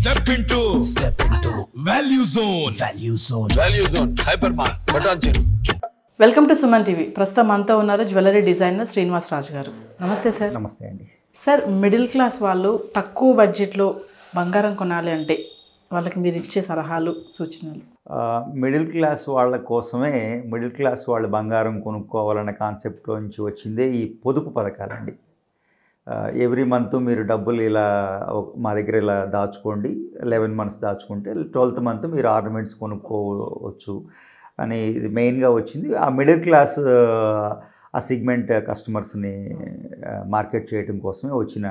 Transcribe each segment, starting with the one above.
Step into Value Zone. Value Zone. Hypermart. Button. Welcome to Suman TV. ప్రస్తుతం మనతో ఉన్నారు jewellery designer Srinivas రాజు గారు. నమస్తే సార్. నమస్తే అండి. సార్, మిడిల్ క్లాస్ వాళ్ళు తక్కువ బడ్జెట్లో బంగారం కొనాలి అంటే వాళ్ళకి మీరు ఇచ్చే సలహాలు, సూచనలు? మిడిల్ క్లాస్ వాళ్ళ కోసమే మిడిల్ క్లాస్ వాళ్ళు బంగారం కొనుక్కోవాలన్న కాన్సెప్ట్లో నుంచి వచ్చిందే ఈ పొదుపు పథకాలండి. ఎవ్రీ మంత్ మీరు డబ్బులు ఇలా మా దగ్గర ఇలా దాచుకోండి, 11 months దాచుకుంటే 12th month మీరు ఆర్నమెంట్స్ కొనుక్కోవచ్చు అని ఇది మెయిన్గా వచ్చింది. ఆ మిడిల్ క్లాస్ ఆ సిగ్మెంట్ కస్టమర్స్ని మార్కెట్ చేయడం కోసమే వచ్చిన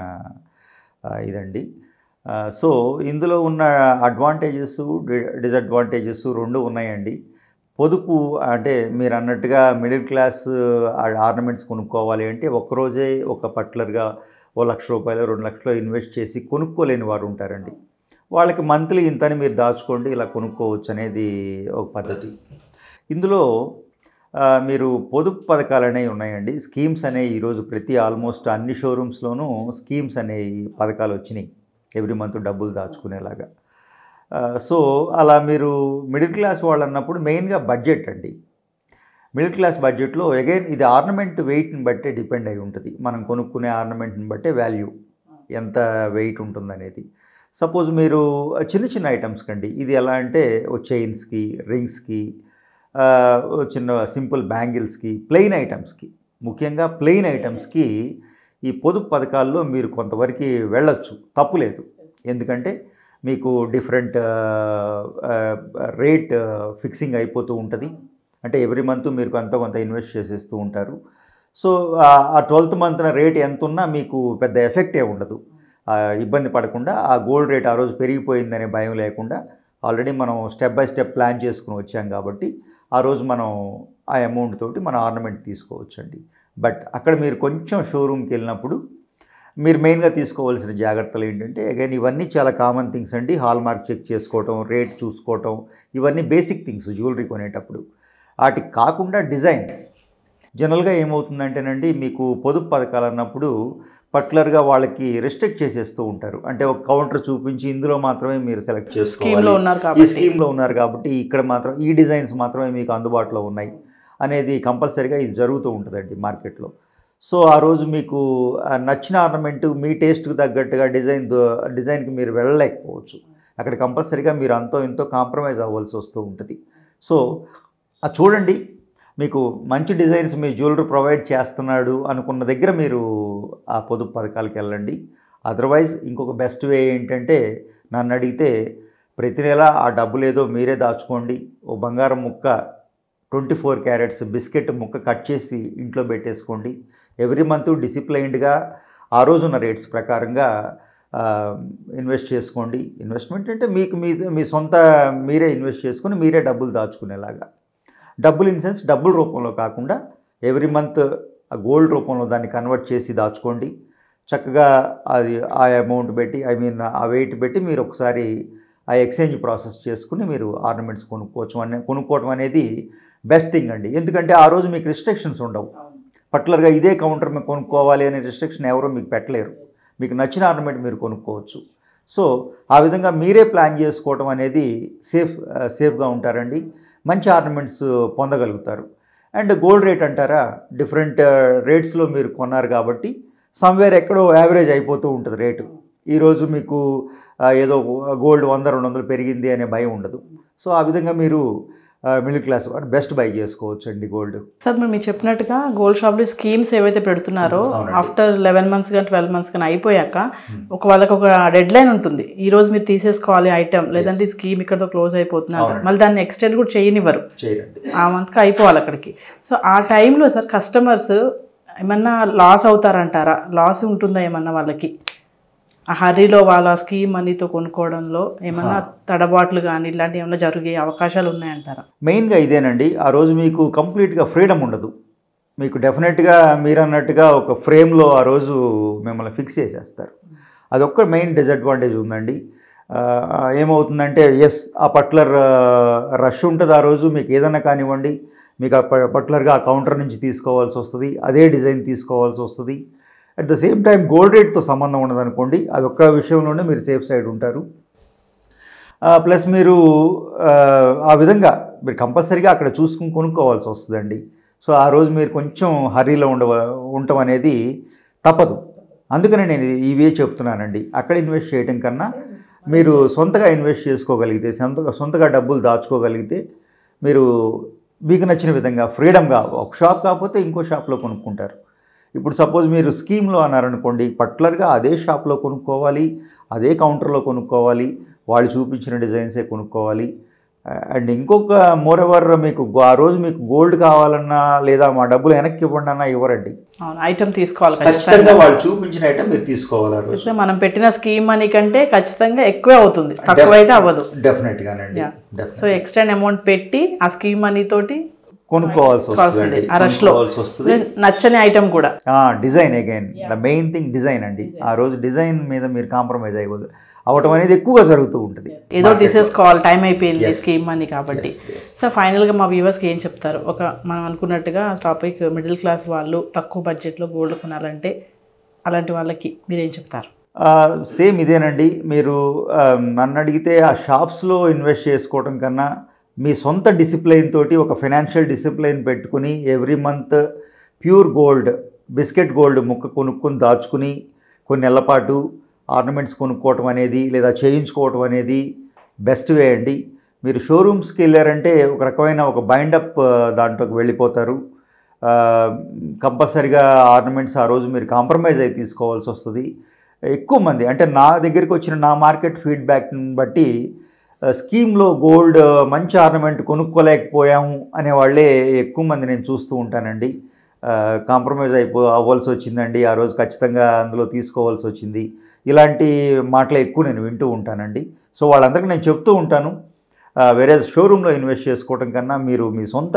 ఇదండి. సో ఇందులో ఉన్న అడ్వాంటేజెస్, డిసడ్వాంటేజెస్ రెండు ఉన్నాయండి. పొదుపు అంటే మీరు అన్నట్టుగా మిడిల్ క్లాస్ ఆర్నమెంట్స్ కొనుక్కోవాలి అంటే ఒక్కరోజే ఒక పర్టికులర్గా ₹1,00,000 ₹2,00,000 ఇన్వెస్ట్ చేసి కొనుక్కోలేని వారు ఉంటారండి. వాళ్ళకి మంత్లీ ఇంతని మీరు దాచుకోండి, ఇలా కొనుక్కోవచ్చు అనేది ఒక పద్ధతి. ఇందులో మీరు పొదుపు పథకాలు అనేవి ఉన్నాయండి. స్కీమ్స్ అనేవి ఈరోజు ఆల్మోస్ట్ అన్ని షోరూమ్స్లోనూ స్కీమ్స్ అనేవి పథకాలు వచ్చినాయి, ఎవ్రీ మంత్ డబ్బులు దాచుకునేలాగా. సో అలా మీరు మిడిల్ క్లాస్ వాళ్ళు అన్నప్పుడు మెయిన్గా బడ్జెట్ అండి. మిడిల్ క్లాస్ బడ్జెట్లో అగైన్ ఇది ఆర్నమెంట్ వెయిట్ని బట్టే డిపెండ్ అయి ఉంటుంది. మనం కొనుక్కునే ఆర్నమెంట్ని బట్టే వాల్యూ ఎంత వెయిట్ ఉంటుందనేది. సపోజ్ మీరు చిన్న చిన్న ఐటమ్స్ కండి, ఇది ఎలా అంటే చైన్స్కి, రింగ్స్కి, చిన్న సింపుల్ బ్యాంగిల్స్కి, ప్లెయిన్ ఐటమ్స్కి, ముఖ్యంగా ప్లెయిన్ ఐటమ్స్కి ఈ పొదుపు పథకాల్లో మీరు కొంతవరకు వెళ్ళొచ్చు, తప్పులేదు. ఎందుకంటే మీకు డిఫరెంట్ రేట్ ఫిక్సింగ్ అయిపోతూ ఉంటుంది. అంటే ఎవ్రీ మంత్ మీరు కొంత ఇన్వెస్ట్ చేసేస్తూ ఉంటారు. సో ఆ 12th month రేట్ ఎంత ఉన్నా మీకు పెద్ద ఎఫెక్టే ఉండదు. ఇబ్బంది పడకుండా ఆ గోల్డ్ రేట్ ఆ రోజు పెరిగిపోయిందనే భయం లేకుండా ఆల్రెడీ మనం స్టెప్ బై స్టెప్ ప్లాన్ చేసుకుని వచ్చాం కాబట్టి ఆ రోజు మనం ఆ అమౌంట్ తోటి మన ఆర్నమెంట్ తీసుకోవచ్చండి. బట్ అక్కడ మీరు కొంచెం షోరూమ్కి వెళ్ళినప్పుడు మీరు మెయిన్గా తీసుకోవాల్సిన జాగ్రత్తలు ఏంటంటే అగైన్ ఇవన్నీ చాలా కామన్ థింగ్స్ అండి. హాల్ మార్క్ చెక్ చేసుకోవటం, రేట్ చూసుకోవటం, ఇవన్నీ బేసిక్ థింగ్స్ జ్యువెలరీ కొనేటప్పుడు. వాటికి కాకుండా డిజైన్ జనరల్గా ఏమవుతుందంటేనండి, మీకు పొదుపు పథకాలు అన్నప్పుడు పర్టికులర్గా వాళ్ళకి రెస్ట్రిక్ట్ చేసేస్తూ ఉంటారు. అంటే ఒక కౌంటర్ చూపించి ఇందులో మాత్రమే మీరు సెలెక్ట్ చేసుకోవాలి, ఈ స్కీమ్లో ఉన్నారు కాబట్టి ఇక్కడ మాత్రం ఈ డిజైన్స్ మాత్రమే మీకు అందుబాటులో ఉన్నాయి అనేది కంపల్సరీగా ఇది జరుగుతూ ఉంటుందండి మార్కెట్లో. సో ఆ రోజు మీకు నచ్చిన ఆర్నమెంట్ మీ టేస్ట్కి తగ్గట్టుగా డిజైన్కి మీరు వెళ్ళలేకపోవచ్చు. అక్కడ కంపల్సరీగా మీరు అంతో ఎంతో కాంప్రమైజ్ అవ్వాల్సి వస్తూ ఉంటుంది. సో చూడండి, మీకు మంచి డిజైన్స్ మీ జ్యువెలరీ ప్రొవైడ్ చేస్తున్నాడు అనుకున్న దగ్గర మీరు ఆ పొదుపు పథకాలకు వెళ్ళండి. అదర్వైజ్ ఇంకొక బెస్ట్ వే ఏంటంటే నన్ను అడిగితే ప్రతి నెల ఆ డబ్బులు ఏదో మీరే దాచుకోండి. ఓ బంగారం ముక్క 24 carats బిస్కెట్ ముక్క కట్ చేసి ఇంట్లో పెట్టేసుకోండి. ఎవ్రీ మంత్ డిసిప్లైన్డ్గా ఆ రోజున్న రేట్స్ ప్రకారంగా ఇన్వెస్ట్ చేసుకోండి. ఇన్వెస్ట్మెంట్ అంటే మీకు మీ సొంత మీరే ఇన్వెస్ట్ చేసుకొని మీరే డబ్బులు దాచుకునేలాగా. డబ్బులు ఇన్ సెన్స్ డబ్బుల రూపంలో కాకుండా ఎవ్రీ మంత్ ఆ గోల్డ్ రూపంలో దాన్ని కన్వర్ట్ చేసి దాచుకోండి. చక్కగా అది ఆ అమౌంట్ పెట్టి ఆ వెయిట్ పెట్టి మీరు ఒకసారి ఆ ఎక్స్చేంజ్ ప్రాసెస్ చేసుకుని మీరు ఆర్నమెంట్స్ కొనుక్కోవటం అనేది బెస్ట్ థింగ్ అండి. ఎందుకంటే ఆ రోజు మీకు రిస్ట్రిక్షన్స్ ఉండవు. పర్టికులర్గా ఇదే కౌంటర్ మీకు కొనుక్కోవాలి అనే రిస్ట్రిక్షన్ ఎవరో మీకు పెట్టలేరు. మీకు నచ్చిన ఆర్నమెంట్ మీరు కొనుక్కోవచ్చు. సో ఆ విధంగా మీరే ప్లాన్ చేసుకోవటం అనేది సేఫ్గా ఉంటారండి. మంచి ఆర్నమెంట్స్ పొందగలుగుతారు. అండ్ గోల్డ్ రేట్ అంటారా, డిఫరెంట్ రేట్స్లో మీరు కొన్నారు కాబట్టి సమ్వేర్ ఎక్కడో యావరేజ్ అయిపోతూ ఉంటుంది రేటు. ఈరోజు మీకు ఏదో గోల్డ్ 100-200 పెరిగింది అనే భయం ఉండదు. సో ఆ విధంగా మీరు మిడిల్ క్లాస్ వారు బెస్ట్ బై చేసుకోవచ్చు అండి గోల్డ్. సార్, మీరు చెప్పినట్టుగా గోల్డ్ షాప్లో స్కీమ్స్ ఏవైతే పెడుతున్నారో ఆఫ్టర్ 11 months కానీ 12 months కానీ అయిపోయాక వాళ్ళకి ఒక డెడ్ లైన్ ఉంటుంది. ఈ రోజు మీరు తీసేసుకోవాలి ఐటమ్, లేదంటే ఈ స్కీమ్ ఇక్కడతో క్లోజ్ అయిపోతున్నారు, మళ్ళీ దాన్ని ఎక్స్టెండ్ కూడా చేయనివ్వరు, ఆ మంత్కి అయిపోవాలి అక్కడికి. సో ఆ టైంలో సార్ కస్టమర్స్ ఏమన్నా లాస్ అవుతారంటారా? లాస్ ఉంటుందా ఏమన్నా వాళ్ళకి? ఆ హర్రీలో వాళ్ళ స్కీమ్ మనీతో కొనుక్కోవడంలో ఏమన్నా తడబాట్లు కానీ ఇలాంటివి ఏమన్నా జరిగే అవకాశాలు ఉన్నాయంటారా? మెయిన్గా ఇదేనండి. ఆ రోజు మీకు కంప్లీట్గా ఫ్రీడమ్ ఉండదు. మీకు డెఫినెట్గా మీరు అన్నట్టుగా ఒక ఫ్రేమ్లో ఆ రోజు మిమ్మల్ని ఫిక్స్ చేసేస్తారు. అదొక్క మెయిన్ డిసడ్వాంటేజ్ ఉందండి. ఏమవుతుందంటే ఆ పర్టికులర్ రష్ ఉంటుంది ఆ రోజు. మీకు ఏదన్నా కానివ్వండి, మీకు పర్టికులర్గా ఆ కౌంటర్ నుంచి తీసుకోవాల్సి వస్తుంది, అదే డిజైన్ తీసుకోవాల్సి వస్తుంది. At the same time gold రేట్తో సంబంధం ఉండదనుకోండి, అదొక్క విషయంలోనే మీరు సేఫ్ సైడ్ ఉంటారు. ప్లస్ మీరు ఆ విధంగా మీరు కంపల్సరీగా అక్కడ చూసుకుని కొనుక్కోవాల్సి వస్తుందండి. సో ఆ రోజు మీరు కొంచెం హరీలో ఉండటం అనేది తప్పదు. అందుకనే నేను ఇవే చెప్తున్నానండి. అక్కడ ఇన్వెస్ట్ చేయడం కన్నా మీరు సొంతగా ఇన్వెస్ట్ చేసుకోగలిగితే, సొంతగా డబ్బులు దాచుకోగలిగితే మీరు మీకు నచ్చిన విధంగా ఫ్రీడమ్గా ఒక షాప్ కాకపోతే ఇంకో షాప్లో కొనుక్కుంటారు. ఇప్పుడు సపోజ్ మీరు స్కీమ్లో అన్నారనుకోండి, పర్టికులర్గా అదే షాప్లో కొనుక్కోవాలి, అదే కౌంటర్లో కొనుక్కోవాలి, వాళ్ళు చూపించిన డిజైన్సే కొనుక్కోవాలి. అండ్ ఇంకొక మోర్ ఎవర్ మీకు ఆ రోజు మీకు గోల్డ్ కావాలన్నా లేదా మా డబ్బులు వెనక్కి ఇవ్వండి అన్నా ఇవ్వరండి. ఐటమ్ తీసుకోవాలి, ఖచ్చితంగా వాళ్ళు చూపించిన ఐటమ్ మీరు తీసుకోవాలి. మనం పెట్టిన స్కీమ్ మనీ కంటే ఖచ్చితంగా ఎక్కువే అవుతుంది, తక్కువ అయితే అవ్వదు. డెఫినెట్గానండి. సో ఎక్స్ట్రా అమౌంట్ పెట్టి ఆ స్కీమ్ మనీ తోటి కొనుక్కోవాల్సి వస్తుంది. ఆ రష్ లో నచ్చని ఐటమ్ కూడా design again the main thing design అండి. ఆ రోజు డిజైన్ మీద మీరు కాంప్రమైజ్ అవ్వటం అనేది ఎక్కువగా జరుగుతూ ఉంటుంది. ఏదో తీసేసుకోవాలి, టైం అయిపోయింది స్కీమ్ మనీ కాబట్టి. సో ఫైనల్గా మా వ్యూవర్స్కి ఏం చెప్తారు? ఒక మనం అనుకున్నట్టుగా టాపిక్ మిడిల్ క్లాస్ వాళ్ళు తక్కువ బడ్జెట్లో గోల్డ్ కొనాలంటే అలాంటి వాళ్ళకి మీరేం చెప్తారు? సేమ్ ఇదేనండి. మీరు నన్ను అడిగితే ఆ షాప్స్లో ఇన్వెస్ట్ చేసుకోవడం కన్నా మీ సొంత డిసిప్లైన్ తోటి ఒక ఫైనాన్షియల్ డిసిప్లైన్ పెట్టుకుని every month pure gold, biscuit gold ముక్క కొనుక్కొని దాచుకుని కొన్ని నెలల పాటు ఆర్నమెంట్స్ కొనుక్కోవటం అనేది లేదా చేయించుకోవటం అనేది బెస్ట్ వే అండి. మీరు షోరూమ్స్కి వెళ్ళారంటే ఒక రకమైన ఒక బైండప్ దాంట్లోకి వెళ్ళిపోతారు. కంపల్సరిగా ఆర్నమెంట్స్ ఆ రోజు మీరు కాంప్రమైజ్ అయి తీసుకోవాల్సి వస్తుంది. ఎక్కువ మంది అంటే నా దగ్గరికి వచ్చిన నా మార్కెట్ ఫీడ్బ్యాక్ని బట్టి స్కీమ్లో గోల్డ్ మంచి ఆర్నమెంట్ కొనుక్కోలేకపోయాము అనేవాళ్ళే ఎక్కువ మంది నేను చూస్తూ ఉంటానండి. కాంప్రమైజ్ అవ్వాల్సి వచ్చిందండి, ఆ రోజు ఖచ్చితంగా అందులో తీసుకోవాల్సి వచ్చింది, ఇలాంటి మాటలు ఎక్కువ నేను వింటూ ఉంటానండి. సో వాళ్ళందరికీ నేను చెప్తూ ఉంటాను, వేరే షోరూంలో ఇన్వెస్ట్ చేసుకోవడం కన్నా మీరు మీ సొంత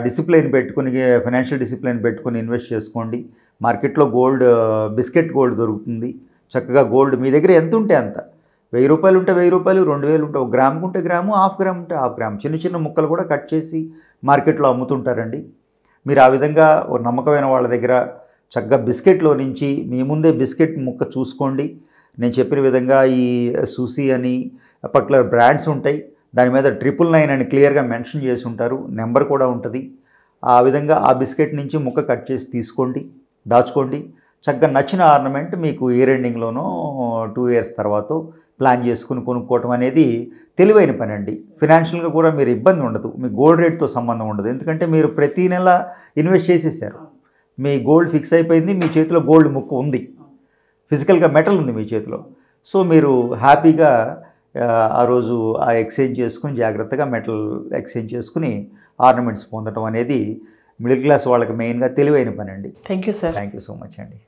డిసిప్లైన్ పెట్టుకుని, ఫైనాన్షియల్ డిసిప్లైన్ పెట్టుకుని ఇన్వెస్ట్ చేసుకోండి. మార్కెట్లో గోల్డ్, బిస్కెట్ గోల్డ్ దొరుకుతుంది. చక్కగా గోల్డ్ మీ దగ్గర ఎంత ఉంటే అంత, 1000 రూపాయలు ఉంటే 1000 రూపాయలు, 2000 ఉంటే 1 గ్రాముకు ఉంటే గ్రాము, 1/2 గ్రామ్ ఉంటే 1/2 గ్రామ్, చిన్న చిన్న ముక్కలు కూడా కట్ చేసి మార్కెట్లో అమ్ముతుంటారండి. మీరు ఆ విధంగా ఒక నమ్మకమైన వాళ్ళ దగ్గర చక్కగా బిస్కెట్లో నుంచి మీ ముందే బిస్కెట్ ముక్క చూసుకోండి. నేను చెప్పిన విధంగా ఈ సూసీ అని పర్టికులర్ బ్రాండ్స్ ఉంటాయి, దాని మీద 999 అని క్లియర్గా మెన్షన్ చేసి ఉంటారు, నెంబర్ కూడా ఉంటుంది. ఆ విధంగా ఆ బిస్కెట్ నుంచి ముక్క కట్ చేసి తీసుకోండి, దాచుకోండి. చక్కగా నచ్చిన ఆర్నమెంట్ మీకు ఇయర్ ఎండింగ్లోనో 2 ఇయర్స్ తర్వాత ప్లాన్ చేసుకుని కొనుక్కోవటం అనేది తెలివైన పని అండి. ఫినాన్షియల్గా కూడా మీరు ఇబ్బంది ఉండదు, మీ గోల్డ్ రేట్తో సంబంధం ఉండదు. ఎందుకంటే మీరు ప్రతీ నెల ఇన్వెస్ట్ చేసేసారు, మీ గోల్డ్ ఫిక్స్ అయిపోయింది, మీ చేతిలో గోల్డ్ ముక్క ఉంది, ఫిజికల్గా మెటల్ ఉంది మీ చేతిలో. సో మీరు హ్యాపీగా ఆ రోజు ఆ ఎక్స్చేంజ్ చేసుకుని జాగ్రత్తగా మెటల్ ఎక్స్చేంజ్ చేసుకుని ఆర్నమెంట్స్ పొందడం అనేది మిడిల్ క్లాస్ వాళ్ళకి మెయిన్గా తెలివైన పని అండి. Thank you sir. Thank you so much అండి.